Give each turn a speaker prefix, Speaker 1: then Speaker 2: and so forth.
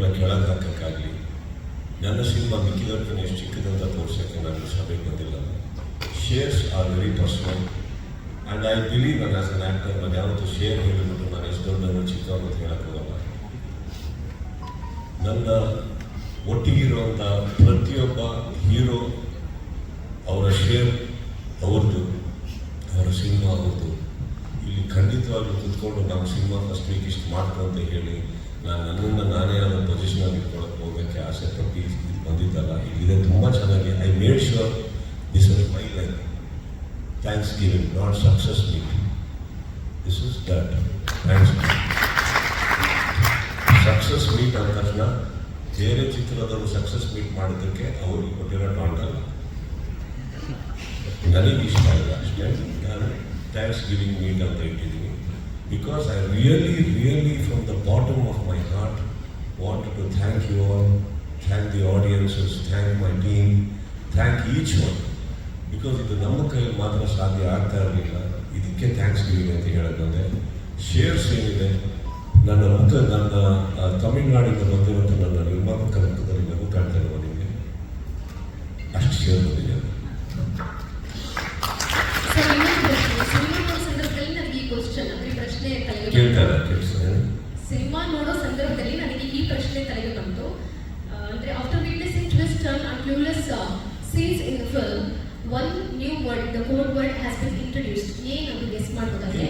Speaker 1: ಅವ್ರನ್ನ ಕೆಳಗೆ ಹಾಕೋಕ್ಕಾಗಲಿ, ನನ್ನ ಸಿನಿಮಾ ಮಿಕ್ಕಿದವ್ರನ್ನ ಎಷ್ಟು ಚಿಕ್ಕದಂತ ತೋರ್ಸೋಕ್ಕೆ ನಾನು ಸಭೆಗೆ ಬಂದಿಲ್ಲ. Shares are very personal and I believe ನಾನು ಆಸ್ ಅನ್ ಆ್ಯಕ್ಟರ್ ನಾನು ಯಾವತ್ತೂ ಶೇರ್ ಹೇಳಿಬಿಟ್ಟು ನಾನು ಎಷ್ಟು ದೊಡ್ಡವನು ಚಿಕ್ಕವನು ಅಂತ ಹೇಳೋಕ್ಕಾಗಲ್ಲ. ನನ್ನ ಒಟ್ಟಿಗಿರುವಂಥ ಪ್ರತಿಯೊಬ್ಬ ಹೀರೋ ಅವರ ಶೇರ್ ಅವ್ರದ್ದು, ಅವರ ಸಿನಿಮಾ ಅವ್ರದ್ದು. ಇಲ್ಲಿ ಖಂಡಿತವಾಗ್ಲೂ ಕುತ್ಕೊಂಡು ನಮ್ಮ ಸಿನಿಮಾ ಫಸ್ಟ್ ವೀಕ್ ಇಷ್ಟು ಮಾಡ್ಕೊಂತ ಹೇಳಿ ನನ್ನನ್ನು ನಾನೇ ಅನ್ನೋ ಪೊಸಿಷನಲ್ಲಿ ಇಟ್ಕೊಳಕ್ಕೆ ಹೋಗೋಕ್ಕೆ ಆಸೆ ಪಟ್ಟು ಇದು ಬಂದಿದ್ದಲ್ಲ. ಇಲ್ಲಿದೆ ತುಂಬ ಚೆನ್ನಾಗಿ. I made sure this is my life thanks giving, not success meet. This is that thanks. Success meet ಅಂದ ತಕ್ಷಣ ಬೇರೆ ಚಿತ್ರದವರು ಸಕ್ಸಸ್ ಮೀಟ್ ಮಾಡೋದಕ್ಕೆ ಅವ್ರಿಗೆ ಕೊಟ್ಟಿರೋ ಟಾಂಟಲ್ಲ, ನನಗೆ ಇಷ್ಟ ಇಲ್ಲ ಅಷ್ಟೇ. ನಾನು ಥ್ಯಾಂಕ್ಸ್ ಗಿವಿಂಗ್ ಮೀಟ್ ಅಂತ ಇಟ್ಟಿದ್ದೀನಿ. Because I really from the bottom of my heart wanted to thank you all, thank the audiences, thank my team, thank each one. Because ಇದು ನಮ್ಮ ಕೈಯಲ್ಲಿ ಮಾತ್ರ ಸಾಧ್ಯ ಆಗ್ತಾ ಇರಲಿಲ್ಲ. ಇದಕ್ಕೆ ಥ್ಯಾಂಕ್ಸ್ ಗಿವಿಂಗ್ ಅಂತ ಹೇಳೋದು ಬಂದೆ. ಶೇರ್ಸ್ ಏನಿದೆ, ನನ್ನ ತಮಿಳುನಾಡಿಂದ ಬಂದಿರುವಂಥ ನನ್ನ ನಿರ್ಮಾಪಕ ಮುಖದಲ್ಲಿ ನಗು ಕಾಣ್ತಾ ಇರುವ ನಿಮಗೆ ಅಷ್ಟು ಶೇರ್ ಬಂದಿದೆ. ಕೇಳ್ತಾರೆ
Speaker 2: ಸಿನಿಮಾ ನೋಡೋ ಸಂದರ್ಭದಲ್ಲಿ ನನಗೆ ಈ ಪ್ರಶ್ನೆ ತಲೆಗೆ ಬಂತು. ಅಂದ್ರೆ after witnessing twist turn and clueless scenes in the film, one new word, the code word has been introduced. ಏನದು ಗೆಸ್ ಮಾಡ್ಬೋದಾದ್ರೆ?